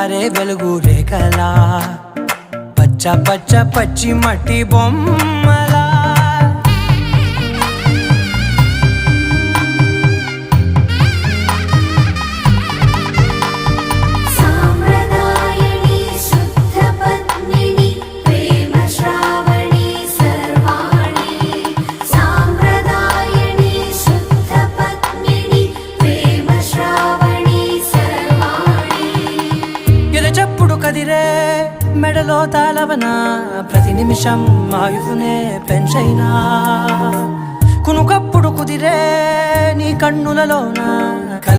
జారే వెలుగు రేఖలా పచ్చ పచ్చ పచ్చి మట్టి బొమ్మలా కదిరే మెడలో తాళవన ప్రతి నిమిషం ఆయుధునే పెంచైనా కునుకప్పుడు కుదిరే నీ కన్నులలోన